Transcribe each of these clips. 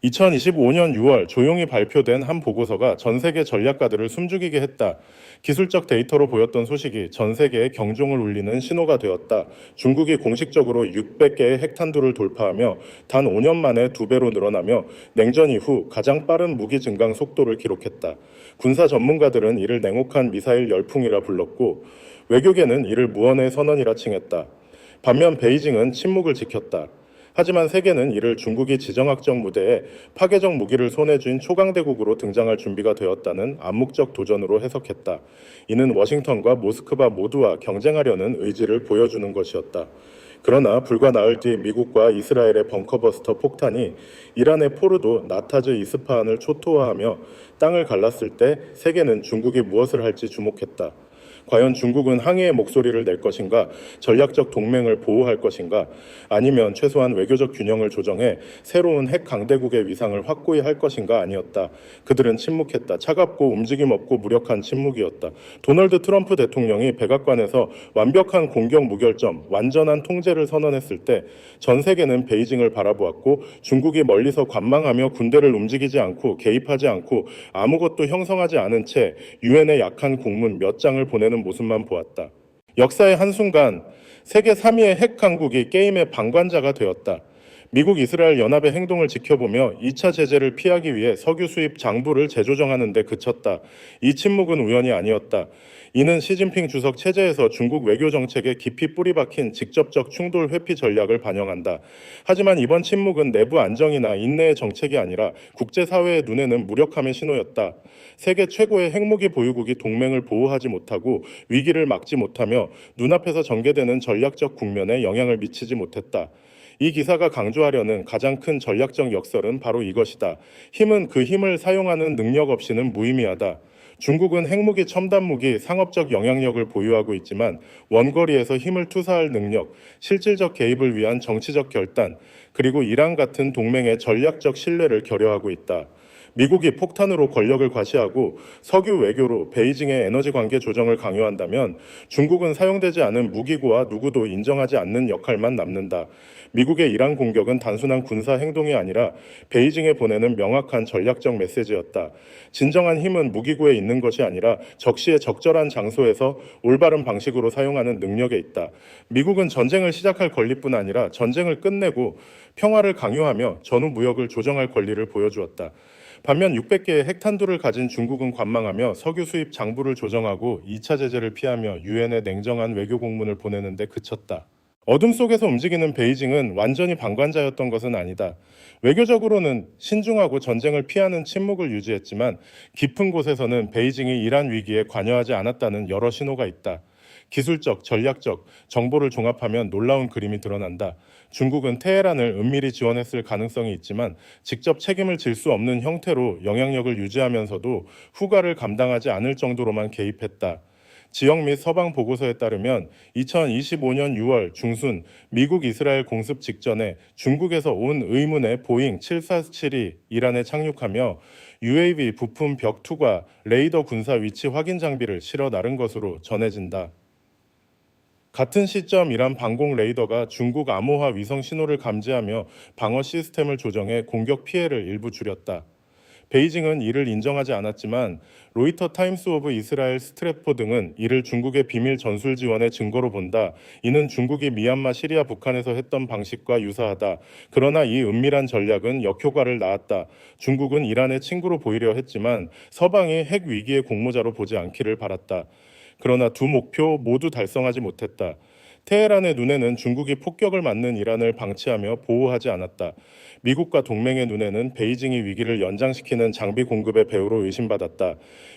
2025년 6월 조용히 발표된 한 보고서가 전 세계 전략가들을 숨죽이게 했다. 기술적 데이터로 보였던 소식이 전 세계에 경종을 울리는 신호가 되었다. 중국이 공식적으로 600개의 핵탄두를 돌파하며 단 5년 만에 2배로 늘어나며 냉전 이후 가장 빠른 무기 증강 속도를 기록했다. 군사 전문가들은 이를 냉혹한 미사일 열풍이라 불렀고 외교계는 이를 무언의 선언이라 칭했다. 반면 베이징은 침묵을 지켰다. 하지만 세계는 이를 중국이 지정학적 무대에 파괴적 무기를 손에 쥔 초강대국으로 등장할 준비가 되었다는 암묵적 도전으로 해석했다. 이는 워싱턴과 모스크바 모두와 경쟁하려는 의지를 보여주는 것이었다. 그러나 불과 나흘 뒤 미국과 이스라엘의 벙커버스터 폭탄이 이란의 포르도 나타즈 이스파한을 초토화하며 땅을 갈랐을 때 세계는 중국이 무엇을 할지 주목했다. 과연 중국은 항의의 목소리를 낼 것인가, 전략적 동맹을 보호할 것인가, 아니면 최소한 외교적 균형을 조정해 새로운 핵 강대국의 위상을 확고히 할 것인가 아니었다. 그들은 침묵했다. 차갑고 움직임 없고 무력한 침묵이었다. 도널드 트럼프 대통령이 백악관에서 완벽한 공격 무결점, 완전한 통제를 선언했을 때 전 세계는 베이징을 바라보았고 중국이 멀리서 관망하며 군대를 움직이지 않고 개입하지 않고 아무것도 형성하지 않은 채 유엔의 약한 공문 몇 장을 보내는 모습만 보았다. 역사의 한순간 세계 3위의 핵 강국이 게임의 방관자가 되었다. 미국 이스라엘 연합의 행동을 지켜보며 2차 제재를 피하기 위해 석유 수입 장부를 재조정하는 데 그쳤다. 이 침묵은 우연이 아니었다. 이는 시진핑 주석 체제에서 중국 외교 정책에 깊이 뿌리 박힌 직접적 충돌 회피 전략을 반영한다. 하지만 이번 침묵은 내부 안정이나 인내의 정책이 아니라 국제사회의 눈에는 무력함의 신호였다. 세계 최고의 핵무기 보유국이 동맹을 보호하지 못하고 위기를 막지 못하며 눈앞에서 전개되는 전략적 국면에 영향을 미치지 못했다. 이 기사가 강조하려는 가장 큰 전략적 역설은 바로 이것이다. 힘은 그 힘을 사용하는 능력 없이는 무의미하다. 중국은 핵무기, 첨단무기, 상업적 영향력을 보유하고 있지만 원거리에서 힘을 투사할 능력, 실질적 개입을 위한 정치적 결단, 그리고 이란 같은 동맹의 전략적 신뢰를 결여하고 있다. 미국이 폭탄으로 권력을 과시하고 석유 외교로 베이징의 에너지 관계 조정을 강요한다면 중국은 사용되지 않은 무기고와 누구도 인정하지 않는 역할만 남는다. 미국의 이란 공격은 단순한 군사 행동이 아니라 베이징에 보내는 명확한 전략적 메시지였다. 진정한 힘은 무기고에 있는 것이 아니라 적시에 적절한 장소에서 올바른 방식으로 사용하는 능력에 있다. 미국은 전쟁을 시작할 권리뿐 아니라 전쟁을 끝내고 평화를 강요하며 전후 무역을 조정할 권리를 보여주었다. 반면 600개의 핵탄두를 가진 중국은 관망하며 석유 수입 장부를 조정하고 2차 제재를 피하며 유엔에 냉정한 외교 공문을 보내는 데 그쳤다. 어둠 속에서 움직이는 베이징은 완전히 방관자였던 것은 아니다. 외교적으로는 신중하고 전쟁을 피하는 침묵을 유지했지만 깊은 곳에서는 베이징이 이란 위기에 관여하지 않았다는 여러 신호가 있다. 기술적, 전략적, 정보를 종합하면 놀라운 그림이 드러난다. 중국은 테헤란을 은밀히 지원했을 가능성이 있지만 직접 책임을 질 수 없는 형태로 영향력을 유지하면서도 후가를 감당하지 않을 정도로만 개입했다. 지역 및 서방 보고서에 따르면 2025년 6월 중순 미국 이스라엘 공습 직전에 중국에서 온 의문의 보잉 7447이 이란에 착륙하며 UAV 부품 벽2과 레이더 군사 위치 확인 장비를 실어 나른 것으로 전해진다. 같은 시점 이란 방공 레이더가 중국 암호화 위성 신호를 감지하며 방어 시스템을 조정해 공격 피해를 일부 줄였다. 베이징은 이를 인정하지 않았지만 로이터 타임스 오브 이스라엘 스트랩포 등은 이를 중국의 비밀 전술 지원의 증거로 본다. 이는 중국이 미얀마, 시리아, 북한에서 했던 방식과 유사하다. 그러나 이 은밀한 전략은 역효과를 낳았다. 중국은 이란의 친구로 보이려 했지만 서방이 핵 위기의 공모자로 보지 않기를 바랐다. 그러나 두 목표 모두 달성하지 못했다. 테헤란의 눈에는 중국이 폭격을 맞는 이란을 방치하며 보호하지 않았다. 미국과 동맹의 눈에는 베이징이 위기를 연장시키는 장비 공급의 배후로 의심받았다.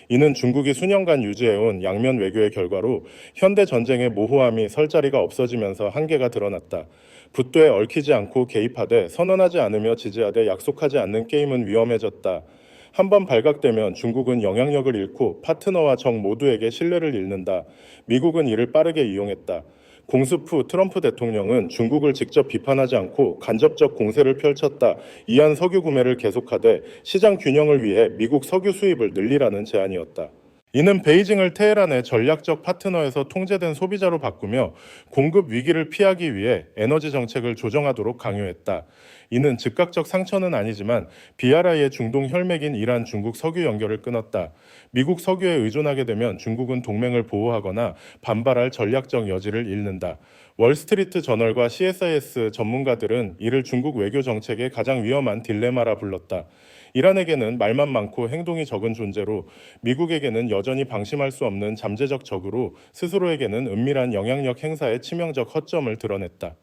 이는 중국이 수년간 유지해온 양면 외교의 결과로 현대 전쟁의 모호함이 설 자리가 없어지면서 한계가 드러났다. 붓도에 얽히지 않고 개입하되 선언하지 않으며 지지하되 약속하지 않는 게임은 위험해졌다. 한번 발각되면 중국은 영향력을 잃고 파트너와 적 모두에게 신뢰를 잃는다. 미국은 이를 빠르게 이용했다. 공습 후 트럼프 대통령은 중국을 직접 비판하지 않고 간접적 공세를 펼쳤다. 이안 석유 구매를 계속하되 시장 균형을 위해 미국 석유 수입을 늘리라는 제안이었다. 이는 베이징을 테헤란의 전략적 파트너에서 통제된 소비자로 바꾸며 공급 위기를 피하기 위해 에너지 정책을 조정하도록 강요했다. 이는 즉각적 상처는 아니지만 BRI의 중동 혈맥인 이란, 중국 석유 연결을 끊었다. 미국 석유에 의존하게 되면 중국은 동맹을 보호하거나 반발할 전략적 여지를 잃는다. 월스트리트 저널과 CSIS 전문가들은 이를 중국 외교 정책의 가장 위험한 딜레마라 불렀다. 이란에게는 말만 많고 행동이 적은 존재로 미국에게는 여전히 방심할 수 없는 잠재적 적으로 스스로에게는 은밀한 영향력 행사의 치명적 허점을 드러냈다.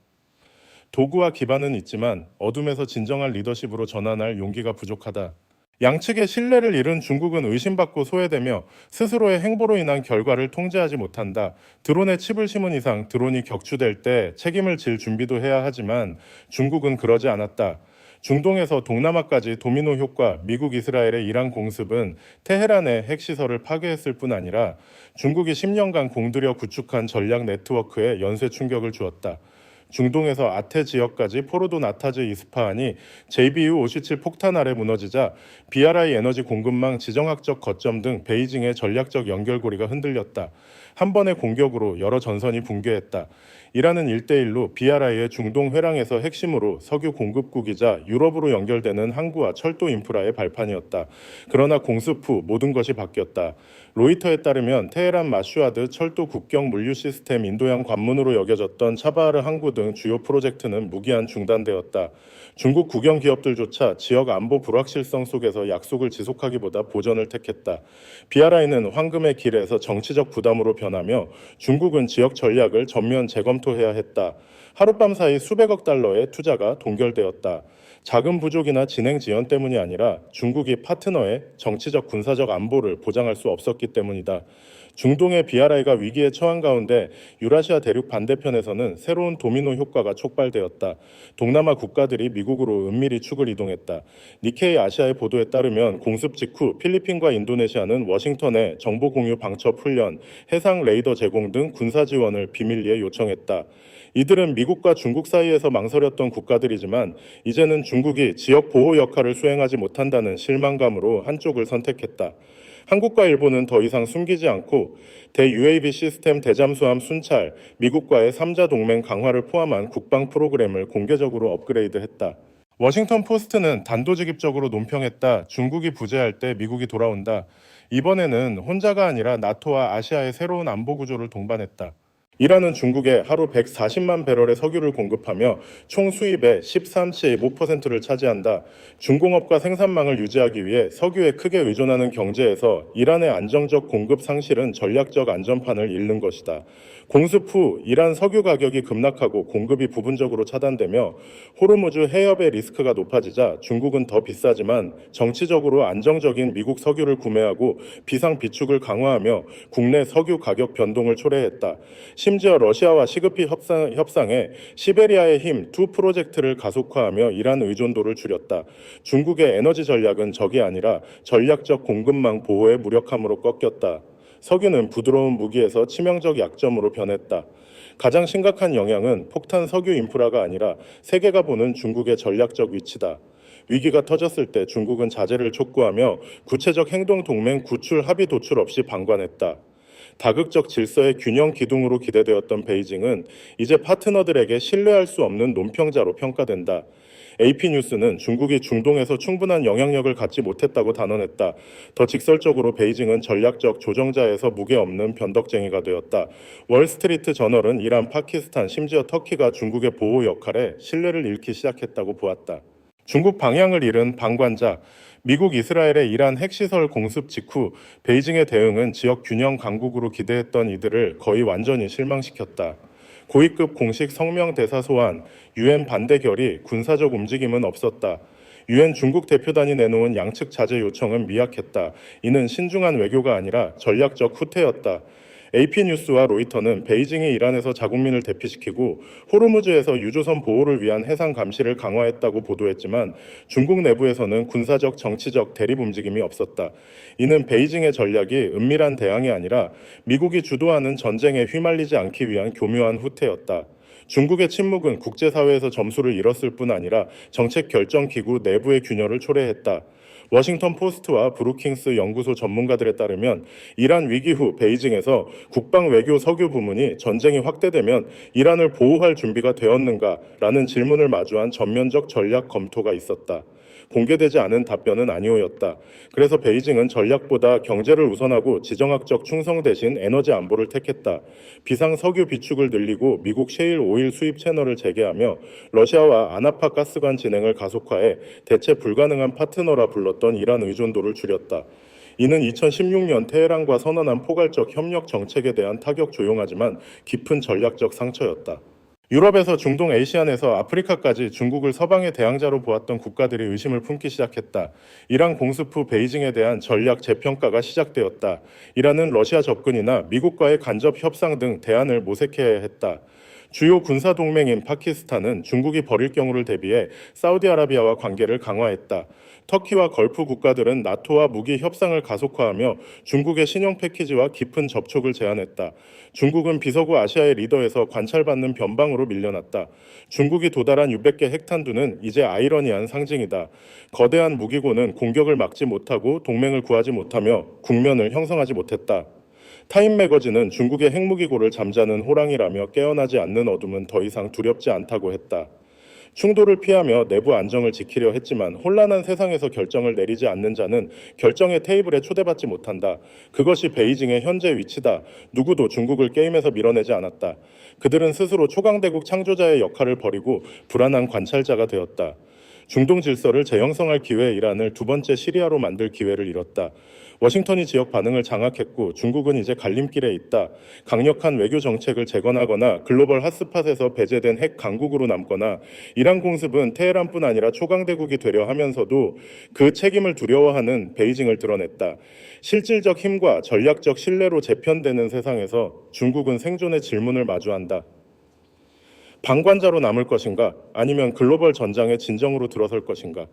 도구와 기반은 있지만 어둠에서 진정한 리더십으로 전환할 용기가 부족하다. 양측의 신뢰를 잃은 중국은 의심받고 소외되며 스스로의 행보로 인한 결과를 통제하지 못한다. 드론에 칩을 심은 이상 드론이 격추될 때 책임을 질 준비도 해야 하지만 중국은 그러지 않았다. 중동에서 동남아까지 도미노 효과, 미국, 이스라엘의 이란 공습은 테헤란의 핵시설을 파괴했을 뿐 아니라 중국이 10년간 공들여 구축한 전략 네트워크에 연쇄 충격을 주었다. 중동에서 아테 지역까지 포르도, 나타즈, 이스파한이 JBU-57 폭탄 아래 무너지자 BRI 에너지 공급망 지정학적 거점 등 베이징의 전략적 연결고리가 흔들렸다. 한 번의 공격으로 여러 전선이 붕괴했다. 이란은 1대1로 BRI의 중동 회랑에서 핵심으로 석유 공급국이자 유럽으로 연결되는 항구와 철도 인프라의 발판이었다. 그러나 공습 후 모든 것이 바뀌었다. 로이터에 따르면 테헤란 마슈아드 철도 국경 물류 시스템 인도양 관문으로 여겨졌던 차바하르 항구 등 주요 프로젝트는 무기한 중단되었다. 중국 국영 기업들조차 지역 안보 불확실성 속에서 약속을 지속하기보다 보전을 택했다. BRI는 황금의 길에서 정치적 부담으로 변하며 중국은 지역 전략을 전면 재검토해야 했다. 하룻밤 사이 수백억 달러의 투자가 동결되었다. 자금 부족이나 진행 지연 때문이 아니라 중국이 파트너의 정치적 군사적 안보를 보장할 수 없었기 때문이다. 중동의 BRI가 위기에 처한 가운데 유라시아 대륙 반대편에서는 새로운 도미노 효과가 촉발되었다. 동남아 국가들이 미국으로 은밀히 축을 이동했다. 니케이 아시아의 보도에 따르면 공습 직후 필리핀과 인도네시아는 워싱턴에 정보 공유 방첩 훈련, 해상 레이더 제공 등 군사 지원을 비밀리에 요청했다. 이들은 미국과 중국 사이에서 망설였던 국가들이지만 이제는 중국이 지역 보호 역할을 수행하지 못한다는 실망감으로 한쪽을 선택했다. 한국과 일본은 더 이상 숨기지 않고 대-UAV 시스템 대잠수함 순찰, 미국과의 3자 동맹 강화를 포함한 국방 프로그램을 공개적으로 업그레이드했다. 워싱턴 포스트는 단도직입적으로 논평했다. 중국이 부재할 때 미국이 돌아온다. 이번에는 혼자가 아니라 나토와 아시아의 새로운 안보 구조를 동반했다. 이란은 중국에 하루 140만 배럴의 석유를 공급하며 총 수입의 13.5%를 차지한다. 중공업과 생산망을 유지하기 위해 석유에 크게 의존하는 경제에서 이란의 안정적 공급 상실은 전략적 안전판을 잃는 것이다. 공습 후 이란 석유 가격이 급락하고 공급이 부분적으로 차단되며 호르무즈 해협의 리스크가 높아지자 중국은 더 비싸지만 정치적으로 안정적인 미국 석유를 구매하고 비상 비축을 강화하며 국내 석유 가격 변동을 초래했다. 심지어 러시아와 시급히 협상해 시베리아의 힘 2 프로젝트를 가속화하며 이란 의존도를 줄였다. 중국의 에너지 전략은 적이 아니라 전략적 공급망 보호의 무력함으로 꺾였다. 석유는 부드러운 무기에서 치명적 약점으로 변했다. 가장 심각한 영향은 폭탄 석유 인프라가 아니라 세계가 보는 중국의 전략적 위치다. 위기가 터졌을 때 중국은 자제를 촉구하며 구체적 행동 동맹 구출 합의 도출 없이 방관했다. 다극적 질서의 균형 기둥으로 기대되었던 베이징은 이제 파트너들에게 신뢰할 수 없는 논평자로 평가된다. AP뉴스는 중국이 중동에서 충분한 영향력을 갖지 못했다고 단언했다. 더 직설적으로 베이징은 전략적 조정자에서 무게 없는 변덕쟁이가 되었다. 월스트리트 저널은 이란, 파키스탄, 심지어 터키가 중국의 보호 역할에 신뢰를 잃기 시작했다고 보았다. 중국 방향을 잃은 방관자, 미국, 이스라엘의 이란 핵시설 공습 직후 베이징의 대응은 지역 균형 강국으로 기대했던 이들을 거의 완전히 실망시켰다. 고위급 공식 성명 대사 소환, UN 반대 결의, 군사적 움직임은 없었다. UN 중국 대표단이 내놓은 양측 자제 요청은 미약했다. 이는 신중한 외교가 아니라 전략적 후퇴였다. AP뉴스와 로이터는 베이징이 이란에서 자국민을 대피시키고 호르무즈에서 유조선 보호를 위한 해상 감시를 강화했다고 보도했지만 중국 내부에서는 군사적 정치적 대립 움직임이 없었다. 이는 베이징의 전략이 은밀한 대항이 아니라 미국이 주도하는 전쟁에 휘말리지 않기 위한 교묘한 후퇴였다. 중국의 침묵은 국제사회에서 점수를 잃었을 뿐 아니라 정책 결정 기구 내부의 균열을 초래했다. 워싱턴 포스트와 브루킹스 연구소 전문가들에 따르면 이란 위기 후 베이징에서 국방 외교 석유 부문이 전쟁이 확대되면 이란을 보호할 준비가 되었는가라는 질문을 마주한 전면적 전략 검토가 있었다. 공개되지 않은 답변은 아니오였다. 그래서 베이징은 전략보다 경제를 우선하고 지정학적 충성 대신 에너지 안보를 택했다. 비상 석유 비축을 늘리고 미국 셰일 오일 수입 채널을 재개하며 러시아와 아나파 가스관 진행을 가속화해 대체 불가능한 파트너라 불렀던 이란 의존도를 줄였다. 이는 2016년 테헤란과 선언한 포괄적 협력 정책에 대한 타격 조용하지만 깊은 전략적 상처였다. 유럽에서 중동 아시안에서 아프리카까지 중국을 서방의 대항자로 보았던 국가들이 의심을 품기 시작했다. 이란 공습 후 베이징에 대한 전략 재평가가 시작되었다. 이란은 러시아 접근이나 미국과의 간접 협상 등 대안을 모색해야 했다. 주요 군사 동맹인 파키스탄은 중국이 벌일 경우를 대비해 사우디아라비아와 관계를 강화했다. 터키와 걸프 국가들은 나토와 무기 협상을 가속화하며 중국의 신형 패키지와 깊은 접촉을 제안했다. 중국은 비서구 아시아의 리더에서 관찰받는 변방으로 밀려났다. 중국이 도달한 600개 핵탄두는 이제 아이러니한 상징이다. 거대한 무기고는 공격을 막지 못하고 동맹을 구하지 못하며 국면을 형성하지 못했다. 타임 매거진은 중국의 핵무기고를 잠자는 호랑이라며 깨어나지 않는 어둠은 더 이상 두렵지 않다고 했다. 충돌을 피하며 내부 안정을 지키려 했지만 혼란한 세상에서 결정을 내리지 않는 자는 결정의 테이블에 초대받지 못한다. 그것이 베이징의 현재 위치다. 누구도 중국을 게임에서 밀어내지 않았다. 그들은 스스로 초강대국 창조자의 역할을 버리고 불안한 관찰자가 되었다. 중동 질서를 재형성할 기회 이란을 두 번째 시리아로 만들 기회를 잃었다. 워싱턴이 지역 반응을 장악했고 중국은 이제 갈림길에 있다. 강력한 외교 정책을 재건하거나 글로벌 핫스팟에서 배제된 핵 강국으로 남거나 이란 공습은 테헤란뿐 아니라 초강대국이 되려 하면서도 그 책임을 두려워하는 베이징을 드러냈다. 실질적 힘과 전략적 신뢰로 재편되는 세상에서 중국은 생존의 질문을 마주한다. 방관자로 남을 것인가? 아니면 글로벌 전장의 진정으로 들어설 것인가?